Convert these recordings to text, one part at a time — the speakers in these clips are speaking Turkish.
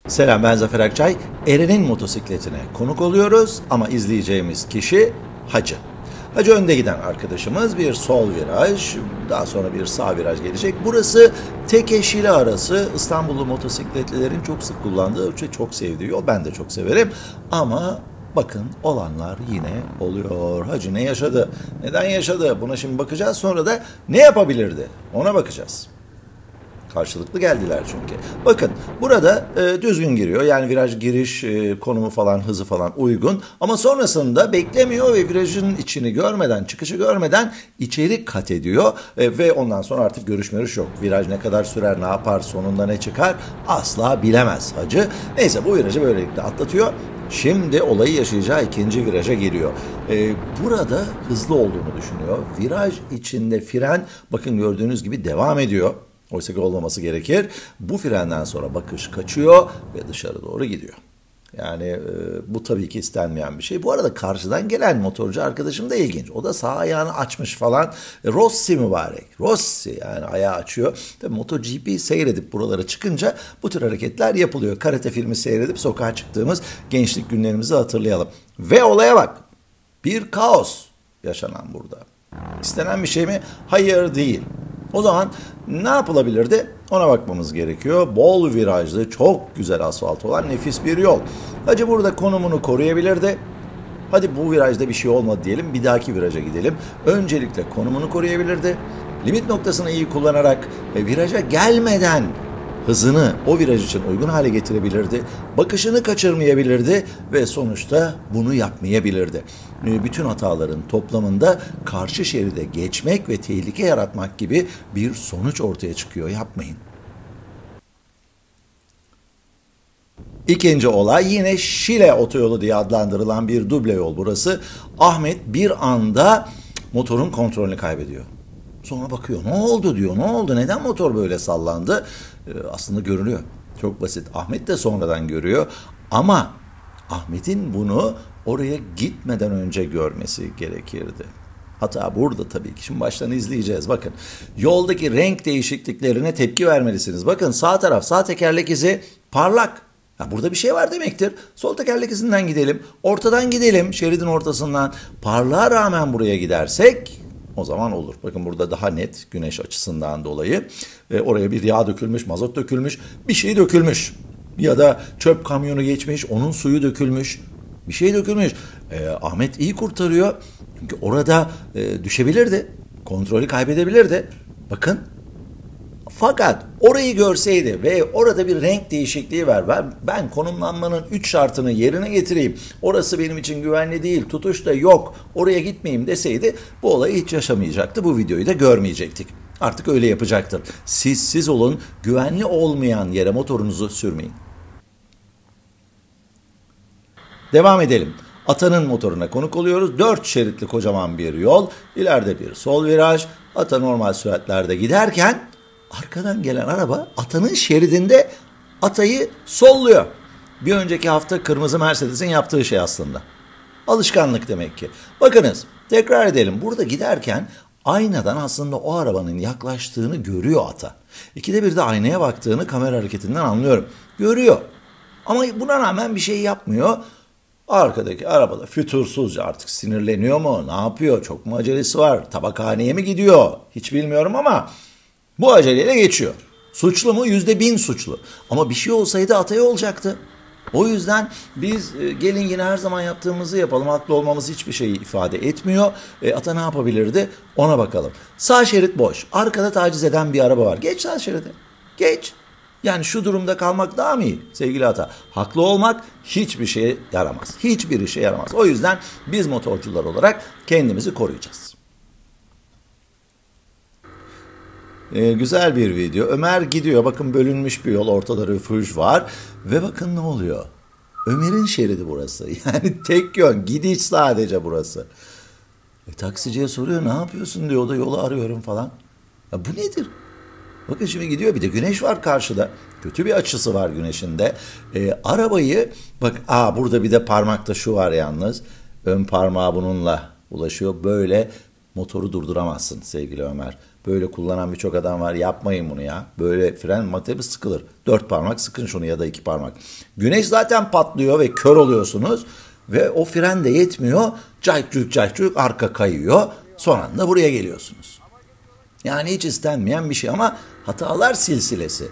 Selam, ben Zafer Akçay. Eren'in motosikletine konuk oluyoruz ama izleyeceğimiz kişi Hacı. Hacı önde giden arkadaşımız, bir sol viraj, daha sonra bir sağ viraj gelecek. Burası Tekeşili arası İstanbullu motosikletlilerin çok sık kullandığı, çok sevdiği yol. Ben de çok severim ama bakın olanlar yine oluyor. Hacı ne yaşadı? Neden yaşadı? Buna şimdi bakacağız. Sonra da ne yapabilirdi? Ona bakacağız. Karşılıklı geldiler çünkü. Bakın burada düzgün giriyor. Yani viraj giriş konumu falan, hızı falan uygun. Ama sonrasında beklemiyor ve virajın içini görmeden, çıkışı görmeden içeri kat ediyor. Ve ondan sonra artık görüş yok. Viraj ne kadar sürer, ne yapar, sonunda ne çıkar asla bilemez Hacı. Neyse bu virajı böylelikle atlatıyor. Şimdi olayı yaşayacağı ikinci viraja geliyor. Burada hızlı olduğunu düşünüyor. Viraj içinde fren bakın gördüğünüz gibi devam ediyor. Oysa ki olmaması gerekir. Bu frenden sonra bakış kaçıyor ve dışarı doğru gidiyor. Yani bu tabii ki istenmeyen bir şey. Bu arada karşıdan gelen motorcu arkadaşım da ilginç. O da sağ ayağını açmış falan. Rossi mübarek. Rossi yani ayağı açıyor. Tabii MotoGP seyredip buralara çıkınca bu tür hareketler yapılıyor. Karate filmi seyredip sokağa çıktığımız gençlik günlerimizi hatırlayalım. Ve olaya bak. Bir kaos yaşanan burada. İstenen bir şey mi? Hayır değil. O zaman ne yapılabilirdi? Ona bakmamız gerekiyor. Bol virajlı, çok güzel asfalt olan nefis bir yol. Hacı burada konumunu koruyabilirdi. Hadi bu virajda bir şey olmadı diyelim, bir dahaki viraja gidelim. Öncelikle konumunu koruyabilirdi. Limit noktasını iyi kullanarak viraja gelmeden hızını o viraj için uygun hale getirebilirdi. Bakışını kaçırmayabilirdi ve sonuçta bunu yapmayabilirdi. Bütün hataların toplamında karşı şeride geçmek ve tehlike yaratmak gibi bir sonuç ortaya çıkıyor. Yapmayın. İkinci olay yine Şile otoyolu diye adlandırılan bir duble yol burası. Ahmet bir anda motorun kontrolünü kaybediyor. Sonra bakıyor, ne oldu diyor, ne oldu, neden motor böyle sallandı? Aslında görünüyor. Çok basit. Ahmet de sonradan görüyor ama Ahmet'in bunu oraya gitmeden önce görmesi gerekirdi. Hata burada tabii ki. Şimdi baştan izleyeceğiz. Bakın yoldaki renk değişikliklerine tepki vermelisiniz. Bakın sağ taraf, sağ tekerlek izi parlak. Ya burada bir şey var demektir. Sol tekerlek izinden gidelim. Ortadan gidelim. Şeridin ortasından. Parlağa rağmen buraya gidersek o zaman olur. Bakın burada daha net güneş açısından dolayı. Oraya bir yağ dökülmüş, mazot dökülmüş, bir şey dökülmüş. Ya da çöp kamyonu geçmiş, onun suyu dökülmüş. Bir şey dökülmüş. Ahmet iyi kurtarıyor. Çünkü orada düşebilirdi. Kontrolü kaybedebilirdi. Bakın. Fakat orayı görseydi ve orada bir renk değişikliği var. Ben konumlanmanın 3 şartını yerine getireyim. Orası benim için güvenli değil, tutuş da yok, oraya gitmeyeyim deseydi bu olayı hiç yaşamayacaktı. Bu videoyu da görmeyecektik. Artık öyle yapacaktır. Siz olun, güvenli olmayan yere motorunuzu sürmeyin. Devam edelim. Ata'nın motoruna konuk oluyoruz. 4 şeritli kocaman bir yol. İleride bir sol viraj. Ata normal süratlerde giderken arkadan gelen araba Ata'nın şeridinde Ata'yı solluyor. Bir önceki hafta kırmızı Mercedes'in yaptığı şey aslında. Alışkanlık demek ki. Bakınız tekrar edelim. Burada giderken aynadan aslında o arabanın yaklaştığını görüyor Ata. İkide bir de aynaya baktığını kamera hareketinden anlıyorum. Görüyor. Ama buna rağmen bir şey yapmıyor. Arkadaki arabada fütursuzca artık sinirleniyor mu? Ne yapıyor? Çok mu acelesi var? Tabakhaneye mi gidiyor? Hiç bilmiyorum ama bu aceleyle geçiyor. Suçlu mu? %1000 suçlu. Ama bir şey olsaydı Ata'ya olacaktı. O yüzden biz gelin yine her zaman yaptığımızı yapalım. Haklı olmamız hiçbir şey ifade etmiyor. Ata ne yapabilirdi? Ona bakalım. Sağ şerit boş. Arkada taciz eden bir araba var. Geç sağ şeride. Geç. Yani şu durumda kalmak daha mı iyi sevgili Ata? Haklı olmak hiçbir şeye yaramaz. Hiçbir işe yaramaz. O yüzden biz motorcular olarak kendimizi koruyacağız. Güzel bir video. Ömer gidiyor. Bakın bölünmüş bir yol. Ortada refüj var. Ve bakın ne oluyor. Ömer'in şeridi burası. Yani tek yön. Gidiş sadece burası. Taksiciye soruyor ne yapıyorsun diyor. O da yolu arıyorum falan. Ya bu nedir? Bakın şimdi gidiyor, bir de güneş var karşıda. Kötü bir açısı var güneşin de. Arabayı bak burada bir de parmakta şu var yalnız. Ön parmağı bununla ulaşıyor. Böyle motoru durduramazsın sevgili Ömer. Böyle kullanan birçok adam var. Yapmayın bunu ya. Böyle fren materyali sıkılır. 4 parmak sıkın şunu ya da 2 parmak. Güneş zaten patlıyor ve kör oluyorsunuz. Ve o fren de yetmiyor. Caycuk caycuk arka kayıyor. Son anda buraya geliyorsunuz. Yani hiç istenmeyen bir şey ama hatalar silsilesi.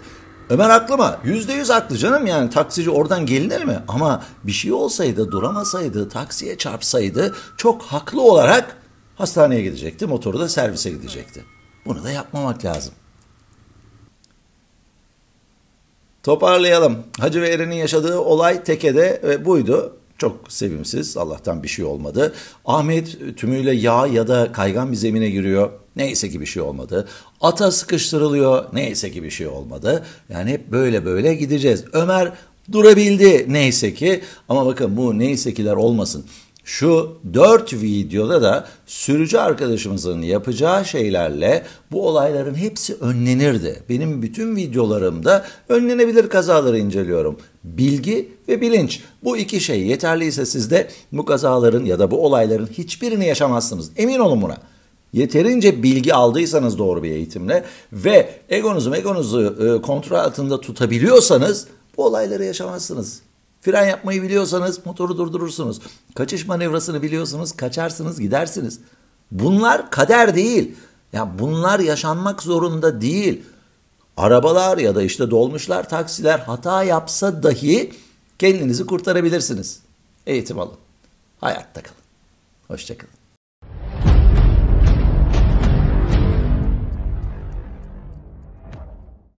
Ömer haklı mı? %100 haklı canım, yani taksici oradan gelinir mi? Ama bir şey olsaydı, duramasaydı, taksiye çarpsaydı çok haklı olarak hastaneye gidecekti, motoru da servise gidecekti. Bunu da yapmamak lazım. Toparlayalım. Hacı ve Eren'in yaşadığı olay tekede buydu. Çok sevimsiz. Allah'tan bir şey olmadı. Ahmet tümüyle yağ ya da kaygan bir zemine giriyor. Neyse ki bir şey olmadı. Ata sıkıştırılıyor. Neyse ki bir şey olmadı. Yani hep böyle böyle gideceğiz. Ömer durabildi neyse ki. Ama bakın bu neyse kiler olmasın. Şu 4 videoda da sürücü arkadaşımızın yapacağı şeylerle bu olayların hepsi önlenirdi. Benim bütün videolarımda önlenebilir kazaları inceliyorum. Bilgi ve bilinç. Bu iki şey yeterliyse siz de bu kazaların ya da bu olayların hiçbirini yaşamazsınız. Emin olun buna. Yeterince bilgi aldıysanız doğru bir eğitimle ve egonuzu kontrol altında tutabiliyorsanız bu olayları yaşamazsınız. Fren yapmayı biliyorsanız motoru durdurursunuz. Kaçış manevrasını biliyorsunuz, kaçarsınız, gidersiniz. Bunlar kader değil. Ya bunlar yaşanmak zorunda değil. Arabalar ya da işte dolmuşlar, taksiler hata yapsa dahi kendinizi kurtarabilirsiniz. Eğitim alın. Hayatta kalın. Hoşça kalın.